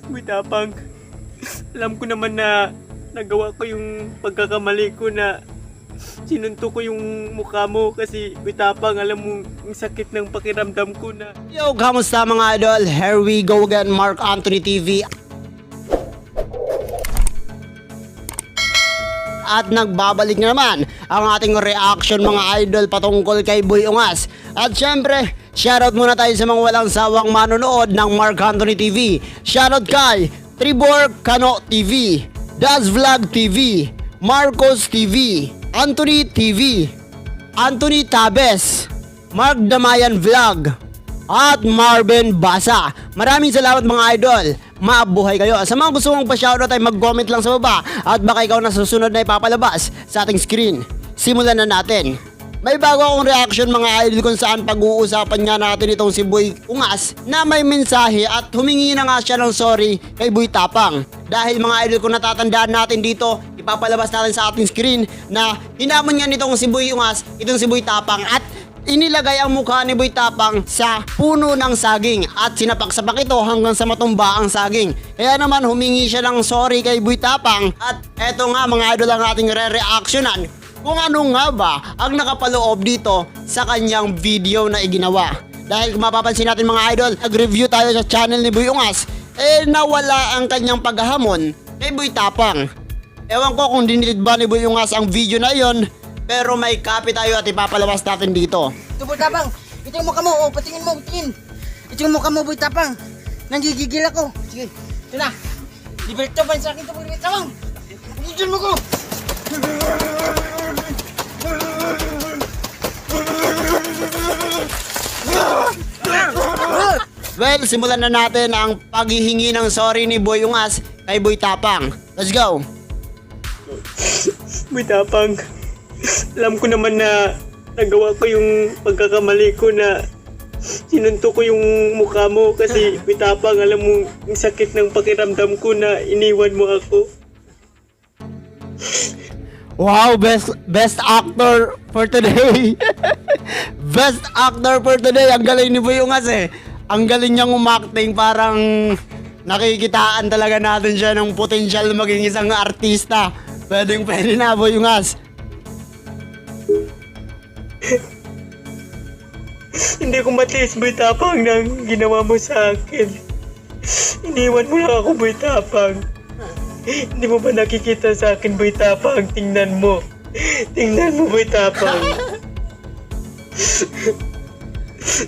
Boy Tapang, alam ko naman na nagawa ko yung pagkakamali ko na sinunto ko yung mukha mo kasi Boy Tapang, alam mo ang sakit ng pakiramdam ko na. Yo, kamusta mga idol? Here we go again, Mark Anthony TV. At nagbabalik na naman ang ating reaction mga idol patungkol kay Boy Ungas. At syempre, shoutout muna tayo sa mga walang sawang manonood ng Mark Anthony TV. Shoutout kay Tribor Cano TV, Das Vlog TV, Marcos TV, Anthony TV, Anthony Tabes, Mark Damayan Vlog, at Marvin Basa. Maraming salamat mga idol. Mabuhay kayo. Sa mga gusto mong pa-shoutout ay mag-comment lang sa baba at baka ikaw na susunod na ipapalabas sa ating screen. Simulan na natin. May bago akong reaction mga idol kung saan pag-uusapan nga natin itong si Boy Ungas na may mensahe at humingi na nga siya ng sorry kay Boy Tapang. Dahil mga idol kung natatandaan natin dito, ipapalabas natin sa ating screen na hinamon nga nitong si Boy Ungas, itong si Boy Tapang at inilagay ang mukha ni Boy Tapang sa puno ng saging at sinapak-sapak ito hanggang sa matumba ang saging. Kaya naman humingi siya ng sorry kay Boy Tapang at eto nga mga idol ang ating re-reactionan kung ano nga ba ang nakapaloob dito sa kanyang video na iginawa. Dahil kung mapapansin natin mga idol, nag-review tayo sa channel ni Boy Ungas, nawala ang kanyang paghahamon kay Boy Tapang. Ewan ko kung dinilit ba ni Boy Ungas ang video na yon, pero may copy tayo at ipapalabas natin dito. Ito Boy Tapang, ito yung mukha mo, oh, patingin mo, patingin. Ito yung mukha mo Boy Tapang, nanggigigil ako. Sige, ito na. Liberto pa sa akin ito Boy Tapang. Pagigil mo ko. Well, simulan na natin ang paghihingi ng sorry ni Boy Ungas kay Boy Tapang. Let's go! Boy Tapang, alam ko naman na nagawa ko yung pagkakamali ko na sinunto ko yung mukha mo kasi Boy Tapang, alam mo ang sakit ng pakiramdam ko na iniwan mo ako. Wow, best actor for today. Best actor for today. Ang galing ni Boy Ungas eh. Ang galing niyang umakting, parang nakikitaan talaga natin siya ng potensyal maging isang artista. Pwede na Boy Ungas. Hindi ko matiis Boy Tapang ng ginawa mo sa akin. Iniwan mo lang ako Boy Tapang. Hindi mo ba nakikita sa akin Boy Tapang? Tingnan mo. Tingnan mo Boy Tapang.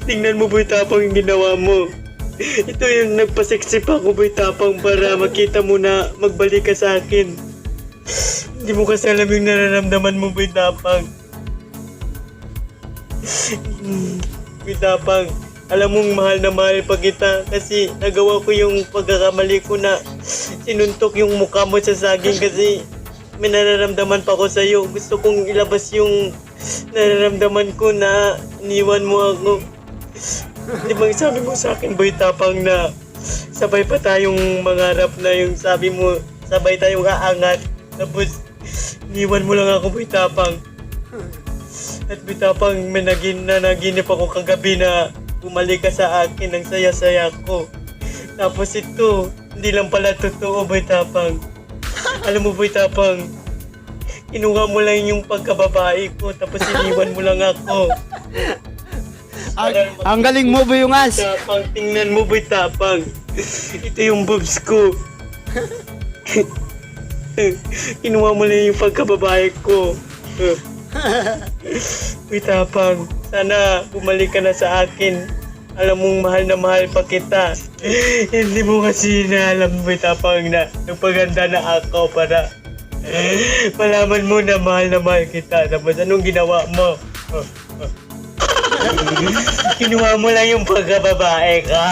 Tingnan mo Boy Tapang yung ginawa mo. Ito yung nagpaseksip ako Boy Tapang para makita mo na magbalik ka sa akin. Hindi mo kasi alam yung nararamdaman mo Boy Tapang. Boy Tapang, alam mong mahal na mahal pa kita kasi nagawa ko yung pagkakamali ko na sinuntok yung mukha mo sa saging kasi may nararamdaman pa ako sa'yo. Gusto kong ilabas yung nararamdaman ko na iniwan mo ako. Di ba sabi mo sa akin Boy Tapang na sabay pa tayong mangarap na yung sabi mo sabay tayong aangat. Tapos iniwan mo lang ako Boy Tapang. At Boy Tapang, may naginip ako kagabi na bumalik ka sa akin, ang saya-saya ko. Tapos ito, hindi lang pala totoo Boy Tapang. Alam mo Boy Tapang, kinuha mo lang yung pagkababae ko tapos iniwan mo lang ako. Ang galing mo Boy Ungas. Tapang, tingnan mo Boy Tapang. Ito yung boobs ko. Kinuha mo lang yung pagkababae ko. Boy Tapang, sana bumalik ka na sa akin. Alam mong mahal na mahal pa kita. Hindi mo kasi naalam Boy Tapang na nagpaganda na ako para malaman mo na mahal kita. Tapos anong ginawa mo? Kinuha mo lang yung pagkababae ka.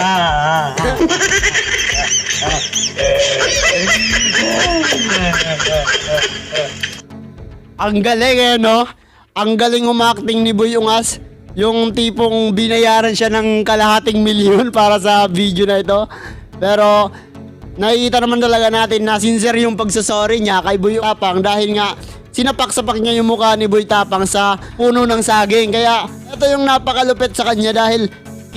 Ang galing eh, no? Ang galing umakting ni Boy Ungas. Yung tipong binayaran siya ng kalahating milyon para sa video na ito. Pero nakikita naman talaga natin na sincere yung pagsasorry niya kay Boy Tapang dahil nga sinapak-sapak niya yung mukha ni Boy Tapang sa puno ng saging. Kaya ito yung napakalupit sa kanya dahil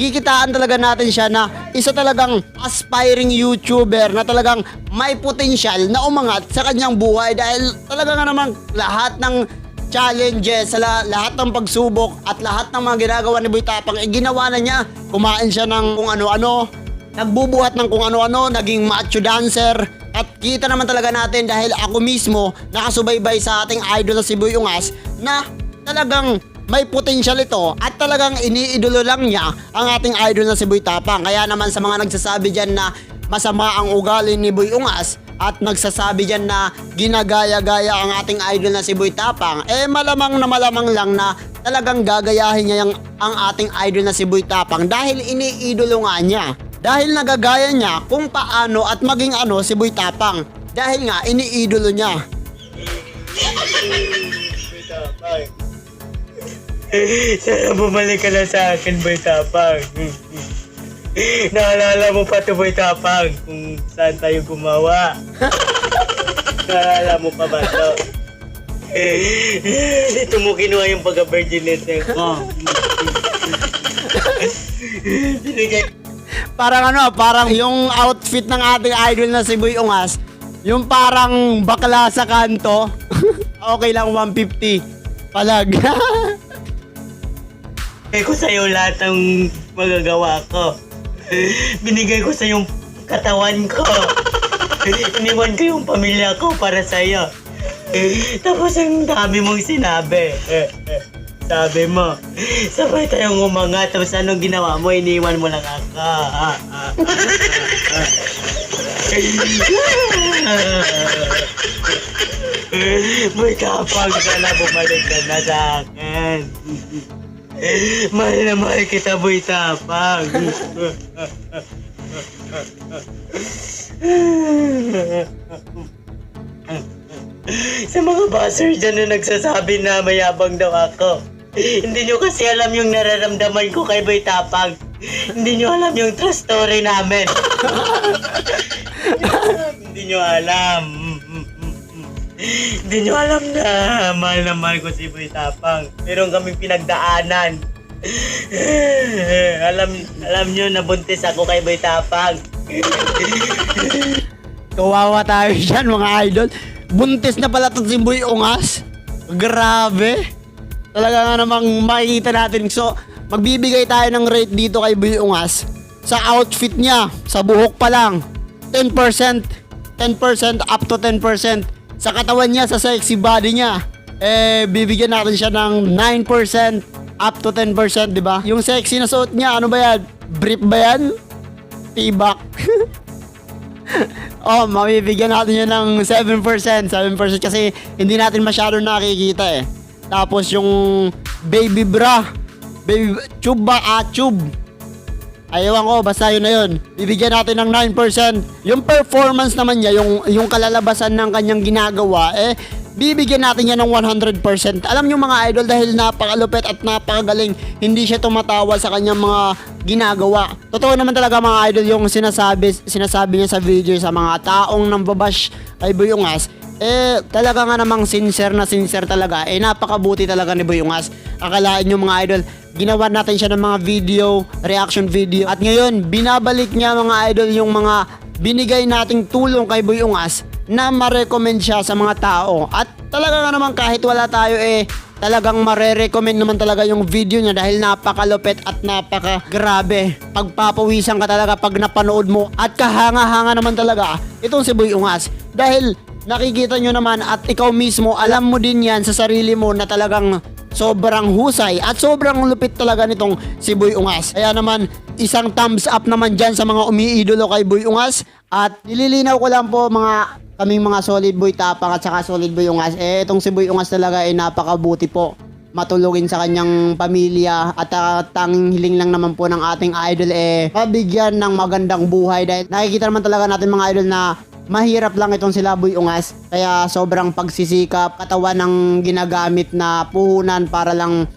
kikitaan talaga natin siya na isa talagang aspiring YouTuber na talagang may potential na umangat sa kanyang buhay dahil talaga nga naman lahat ng challenges, lahat ng pagsubok at lahat ng mga ginagawa ni Boy Tapang ginawa na niya. Kumain siya ng kung ano-ano, nagbubuhat ng kung ano-ano, naging macho dancer. At kita naman talaga natin dahil ako mismo nakasubaybay sa ating idol na si Boy Ungas na talagang may potential ito at talagang iniidolo lang niya ang ating idol na si Boy Tapang. Kaya naman sa mga nagsasabi dyan na masama ang ugali ni Boy Ungas at nagsasabi dyan na ginagaya-gaya ang ating idol na si Boy Tapang, malamang na malamang lang na talagang gagayahin niya ang ating idol na si Boy Tapang dahil iniidolo nga niya. Dahil nagagaya niya kung paano at maging ano si Boy Tapang. Dahil nga iniidolo niya. Boy Tapang. Sana bumalik ka na sa akin, Boy Tapang. Naalala mo pa to, Boy Tapang, kung saan tayo gumawa. Naalala mo pa ba to? Dito mo kinuha yung pagka-virginity ko. Binigay. Parang yung outfit ng ating idol na si Boy Ungas, yung parang bakla sa kanto. Okay lang 150. Palag. Binigay ko sa'yo lahat ng magagawa ko. Binigay ko sa yung katawan ko. Iniwan ko yung pamilya ko para sa'yo. Tapos ang dami mong sinabi. Sabi mo, sabay tayong umangat. Tapos anong ginawa mo? Iniwan mo lang ako. Boy Tapang, sana bumalik ka na sa akin. Mahal na mahal kita, Boy Tapang. Sa mga buzzer dyan na nagsasabi na mayabang daw ako. Hindi nyo kasi alam yung nararamdaman ko kay Boy Tapang. Hindi nyo alam yung true story namin. Hindi nyo alam. Hindi nyo alam na mahal ko si Boy Tapang. Meron kaming pinagdaanan. Alam nyo na buntis ako kay Boy Tapang. Kawawa tayo dyan mga idol. Buntis na pala to si Boy Ungas. Grabe. Talaga nga namang makikita natin. So, magbibigay tayo ng rate dito kay Boy Ungas. Sa outfit niya, sa buhok pa lang, 10%. 10% up to 10%. Sa katawan niya, sa sexy body niya, bibigyan natin siya ng 9% up to 10%, di ba? Yung sexy na suot niya, ano ba yan? Brief ba yan? Tibak. Mabibigyan natin yun ng 7%. 7% kasi hindi natin masyado nakikita eh. Tapos yung baby bra, tube ba? Tube. Ayawan ko, basta yun na yun. Bibigyan natin ng 9%. Yung performance naman niya, yung kalalabasan ng kanyang ginagawa, bibigyan natin yan ng 100%. Alam nyo mga idol, dahil napakalupit at napakagaling, hindi siya tumatawa sa kanyang mga ginagawa. Totoo naman talaga mga idol yung sinasabi niya sa video sa mga taong nambabash kay Boy Ungas. Talaga nga namang sincere talaga. Napakabuti talaga ni Boy Ungas. Akalain nyo mga idol, ginawa natin siya ng mga video, reaction video. At ngayon, binabalik niya mga idol yung mga binigay nating tulong kay Boy Ungas na ma-recommend siya sa mga tao. At talaga nga naman kahit wala tayo talagang mare-recommend naman talaga yung video niya dahil napakalupit at napakagrabe. Pagpapawisan ka talaga pag napanood mo at kahanga-hanga naman talaga itong si Boy Ungas. Dahil nakikita nyo naman at ikaw mismo alam mo din yan sa sarili mo na talagang sobrang husay at sobrang lupit talaga nitong si Boy Ungas. Kaya naman isang thumbs up naman dyan sa mga umiidolo kay Boy Ungas. At nililinaw ko lang po kaming mga solid Boy Tapang at saka solid Boy Ungas. Itong si Boy Ungas talaga napakabuti po matulungin sa kanyang pamilya at tanging hiling lang naman po ng ating idol mabigyan ng magandang buhay dahil nakikita naman talaga natin mga idol na mahirap lang itong sila Boy Ungas. Kaya sobrang pagsisikap, katawan ng ginagamit na puhunan para lang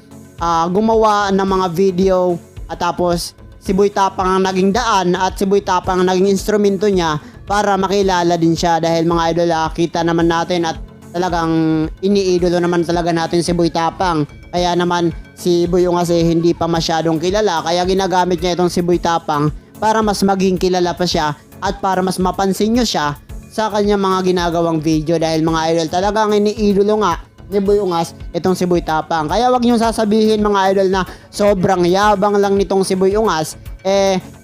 gumawa ng mga video. At tapos si Boy Tapang ang naging daan at si Boy Tapang ang naging instrumento niya para makilala din siya. Dahil mga idol, kita naman natin at talagang iniidolo naman talaga natin si Boy Tapang. Kaya naman si Boy Ungas hindi pa masyadong kilala, kaya ginagamit niya itong si Boy Tapang para mas maging kilala pa siya at para mas mapansin nyo siya sa kanyang mga ginagawang video, dahil mga idol talagang iniidolo nga ni Boy Ungas itong si Boy Tapang. Kaya wag nyo sasabihin mga idol na sobrang yabang lang nitong si Boy Ungas,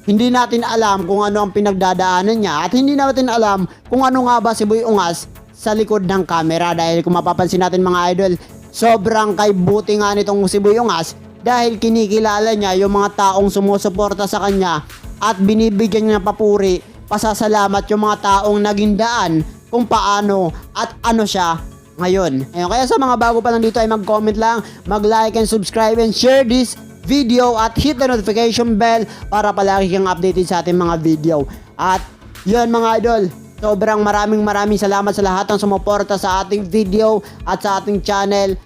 hindi natin alam kung ano ang pinagdadaanan niya at hindi natin alam kung ano nga ba si Boy Ungas sa likod ng camera. Dahil kung mapapansin natin mga idol, sobrang kaibuti nga nitong si Boy Ungas dahil kinikilala niya yung mga taong sumusuporta sa kanya at binibigyan niya ng papuri, pasasalamat yung mga taong naging daan kung paano at ano siya ngayon. Ayun, kaya sa mga bago pa lang dito ay mag-comment lang, mag-like and subscribe and share this video at hit the notification bell para palagi kang updated sa ating mga video. At yun mga idol, sobrang maraming salamat sa lahat ng sumuporta sa ating video at sa ating channel.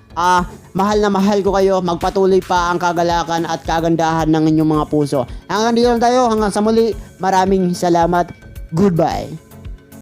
Mahal na mahal ko kayo. Magpatuloy pa ang kagalakan at kagandahan ng inyong mga puso. Hanggang dito lang tayo. Hanggang sa muli. Maraming salamat. Goodbye.